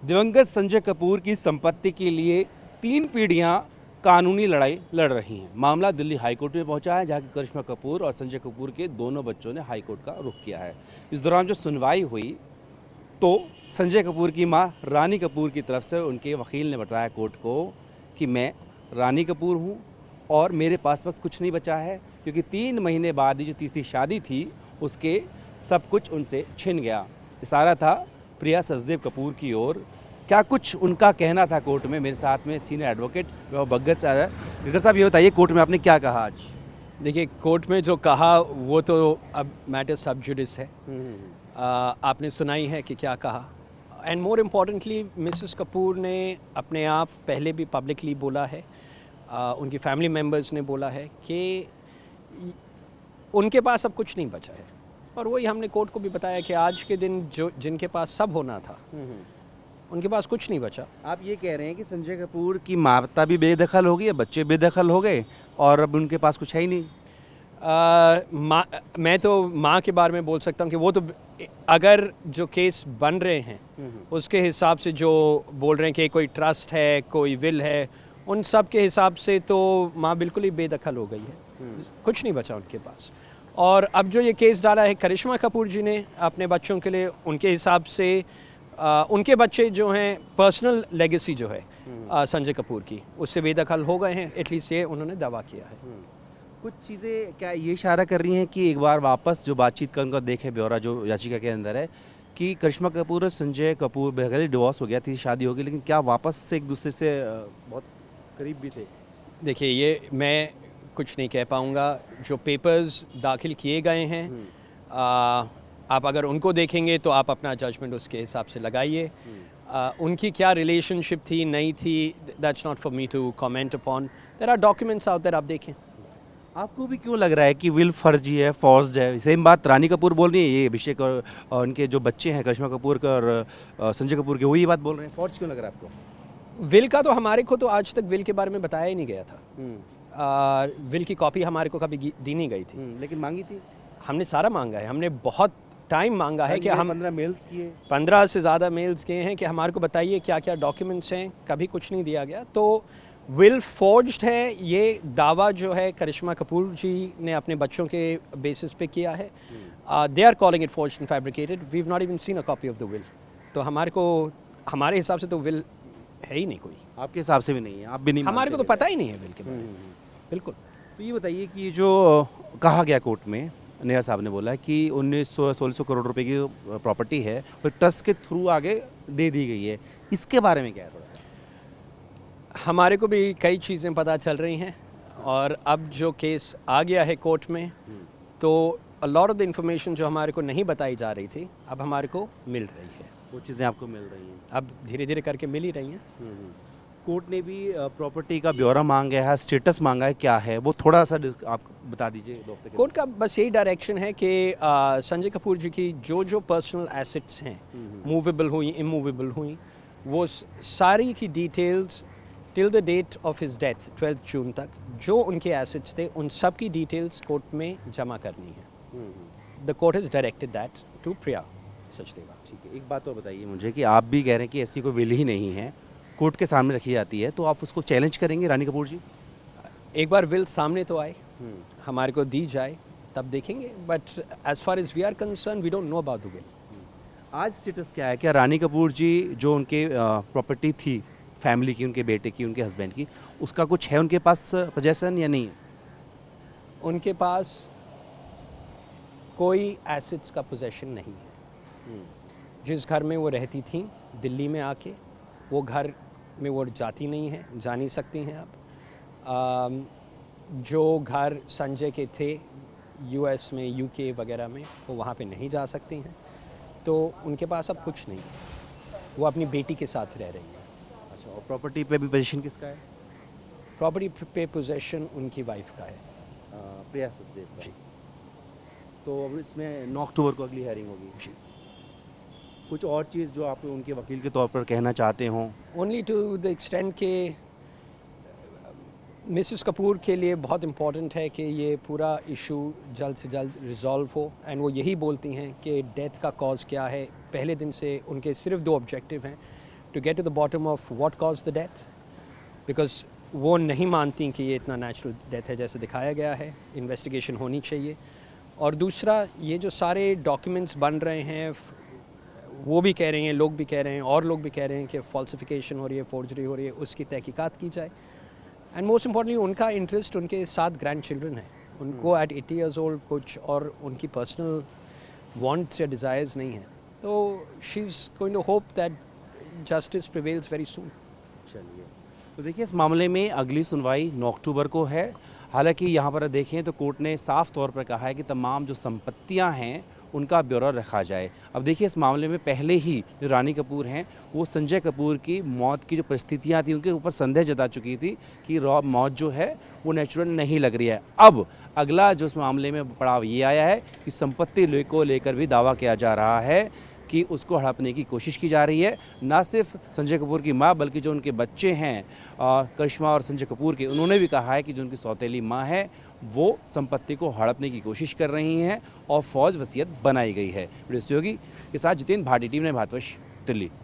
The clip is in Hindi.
दिवंगत संजय कपूर की संपत्ति के लिए 3 पीढ़ियां कानूनी लड़ाई लड़ रही हैं। मामला दिल्ली हाईकोर्ट में पहुंचा है, जहां करिश्मा कपूर और संजय कपूर के दोनों बच्चों ने हाईकोर्ट का रुख किया है। इस दौरान जो सुनवाई हुई तो संजय कपूर की मां रानी कपूर की तरफ से उनके वकील ने बताया कोर्ट को कि मैं रानी कपूर हूं और मेरे पास वक्त कुछ नहीं बचा है, क्योंकि 3 महीने बाद ही जो तीसरी शादी थी उसके सब कुछ उनसे छिन गया। इशारा था प्रिया सचदेव कपूर की ओर। क्या कुछ उनका कहना था कोर्ट में। मेरे साथ में सीनियर एडवोकेट बग्गर साहब है। बग्गर साहब, ये बताइए कोर्ट में आपने क्या कहा आज। देखिए, कोर्ट में जो कहा वो तो अब मैटर सब जुडिस है। आपने सुनाई है कि क्या कहा। And more importantly Mrs Kapoor ने अपने आप पहले भी पब्लिकली बोला है, उनकी फैमिली मेम्बर्स ने बोला है कि उनके पास अब कुछ नहीं बचा है। और वही हमने कोर्ट को भी बताया कि आज के दिन जो जिनके पास सब होना था उनके पास कुछ नहीं बचा। आप ये कह रहे हैं कि संजय कपूर की माता भी बेदखल हो गई, बच्चे बेदखल हो गए और अब उनके पास कुछ है ही नहीं। मैं तो माँ के बारे में बोल सकता हूँ कि वो तो अगर जो केस बन रहे हैं उसके हिसाब से जो बोल रहे हैं कि कोई ट्रस्ट है, कोई विल है, उन सब के हिसाब से तो माँ बिल्कुल ही बेदखल हो गई है। कुछ नहीं बचा उनके पास। और अब जो ये केस डाला है करिश्मा कपूर जी ने अपने बच्चों के लिए, उनके हिसाब से उनके बच्चे जो हैं पर्सनल लेगेसी जो है संजय कपूर की, उससे बेदखल हो गए हैं। एटलीस्ट ये उन्होंने दावा किया है। कुछ चीज़ें क्या ये इशारा कर रही हैं कि एक बार वापस जो बातचीत का उनका देखे ब्यौरा जो याचिका के अंदर है कि करिश्मा कपूर और संजय कपूर बेहद डिवोर्स हो गया थी, शादी हो गई, लेकिन क्या वापस से एक दूसरे से बहुत करीब भी थे। देखिए, ये मैं कुछ नहीं कह पाऊँगा। जो पेपर्स दाखिल किए गए हैं आप अगर उनको देखेंगे तो आप अपना जजमेंट उसके हिसाब से लगाइए। उनकी क्या रिलेशनशिप थी नहीं थी, that's not for me to comment upon. There are documents out there, आप देखें। आपको भी क्यों लग रहा है कि विल फर्जी है, फॉर्स्ड है। सेम बात रानी कपूर बोल रही है, ये अभिषेक और उनके जो बच्चे हैं करिश्मा कपूर का और संजय कपूर के, वही बात बोल रहे हैं। फॉर्ज क्यों लग रहा है आपको। विल का तो हमारे को तो आज तक विल के बारे में बताया ही नहीं गया था। विल की कॉपी हमारे को कभी दी नहीं गई थी। लेकिन मांगी थी। हमने सारा मांगा है, हमने बहुत टाइम मांगा है कि हम 15 मेल्स किए, 15 से ज़्यादा मेल्स किए हैं कि हमारे को बताइए क्या क्या डॉक्यूमेंट्स हैं। कभी कुछ नहीं दिया गया। तो विल फोर्ज्ड है, ये दावा जो है करिश्मा कपूर जी ने अपने बच्चों के बेसिस पे किया है। They are calling it forged and fabricated. We have not even seen a copy of the will. तो हमारे हिसाब से तो विल है ही नहीं कोई। आपके हिसाब से भी नहीं है, आप भी नहीं। हमारे को तो पता ही नहीं है विल के बारे में। बिल्कुल। तो ये बताइए कि जो कहा गया कोर्ट में, नेहा साहब ने बोला कि 1600 करोड़ रुपए की प्रॉपर्टी है और ट्रस्ट के थ्रू आगे दे दी गई है, इसके बारे में क्या है थोड़ा सा। हमारे को भी कई चीज़ें पता चल रही हैं और अब जो केस आ गया है कोर्ट में तो a lot of the information जो हमारे को नहीं बताई जा रही थी अब हमारे को मिल रही है। वो चीज़ें आपको मिल रही हैं, अब धीरे धीरे करके मिल ही रही हैं। कोर्ट ने भी प्रॉपर्टी का ब्यौरा मांगा है, स्टेटस मांगा है, क्या है वो थोड़ा सा आप बता दीजिए। कोर्ट का बस यही डायरेक्शन है कि संजय कपूर जी की जो जो पर्सनल एसेट्स हैं, मूवेबल हुई, इमूवेबल हुई, वो सारी की details till the date of his death 12 June तक जो उनके एसेट्स थे उन सब की डिटेल्स कोर्ट में जमा करनी है। The court has directed that to Priya Sachdeva. ठीक है, एक बात और बताइए मुझे कि आप भी कह रहे हैं कि ऐसी कोई विल ही नहीं है, कोर्ट के सामने रखी जाती है, तो आप उसको चैलेंज करेंगे रानी कपूर जी। एक बार विल सामने तो आए, हमारे को दी जाए, तब देखेंगे। But as far as we are concern we don't know about the will. आज स्टेटस क्या है, क्या रानी कपूर जी जो उनके प्रॉपर्टी थी फैमिली की, उनके बेटे की, उनके हस्बैंड की, उसका कुछ है उनके पास पोजेसन या नहीं है। उनके पास कोई एसेट्स का पोजेशन नहीं है। जिस घर में वो रहती थी दिल्ली में आके, वो घर में वो जाती नहीं है, जा नहीं सकती हैं आप। जो घर संजय के थे यूएस में, यूके वगैरह में, वो वहाँ पे नहीं जा सकती हैं। तो उनके पास अब कुछ नहीं है, वो अपनी बेटी के साथ रह रही हैं। अच्छा, और प्रॉपर्टी पे भी पोजीशन किसका है। प्रॉपर्टी पे पोजेशन उनकी वाइफ का है, प्रिया सचदेव का। जी। तो अब इसमें 9 अक्टूबर को अगली हेयरिंग होगी। जी। कुछ और चीज़ जो आप उनके वकील के तौर पर कहना चाहते हों। ओनली टू द एक्सटेंट के मिसेस कपूर के लिए बहुत इम्पॉर्टेंट है कि ये पूरा इशू जल्द से जल्द रिजॉल्व हो। एंड वो यही बोलती हैं कि डेथ का कॉज क्या है। पहले दिन से उनके सिर्फ 2 ऑब्जेक्टिव हैं, to get to the bottom of what caused the death, because वो नहीं मानती कि ये इतना नेचुरल डेथ है जैसे दिखाया गया है, इन्वेस्टिगेशन होनी चाहिए। और दूसरा, ये जो सारे डॉक्यूमेंट्स बन रहे हैं, वो भी कह रहे हैं, लोग भी कह रहे हैं और लोग भी कह रहे हैं कि फॉल्सिफिकेशन हो रही है, फोर्जरी हो रही है, उसकी तहकीकात की जाए। एंड मोस्ट इम्पॉर्टेंटली उनका इंटरेस्ट, उनके 7 ग्रैंड चिल्ड्रन है, उनको एट 80 ईयर्स ओल्ड कुछ और उनकी पर्सनल वांट्स या डिज़ायर्स नहीं है, तो she is going to hope that justice prevails very soon. चलिए, तो देखिए इस मामले में अगली सुनवाई 9 अक्टूबर को है। हालांकि यहाँ पर देखें तो कोर्ट ने साफ तौर पर कहा है कि तमाम जो संपत्तियाँ हैं उनका ब्यौरा रखा जाए। अब देखिए इस मामले में पहले ही जो रानी कपूर हैं वो संजय कपूर की मौत की जो परिस्थितियाँ थी उनके ऊपर संदेह जता चुकी थी कि मौत जो है वो नेचुरल नहीं लग रही है। अब अगला जो इस मामले में पड़ाव ये आया है कि संपत्ति को लेकर भी दावा किया जा रहा है कि उसको हड़पने की कोशिश की जा रही है। ना सिर्फ संजय कपूर की मां बल्कि जो उनके बच्चे हैं करिश्मा और संजय कपूर के, उन्होंने भी कहा है कि जो उनकी सौतेली मां है वो संपत्ति को हड़पने की कोशिश कर रही हैं और फौज वसीयत बनाई गई है। वीडियो सहयोगी के साथ जितेंद्र भाटी, टीम ने भारतवर्ष, दिल्ली।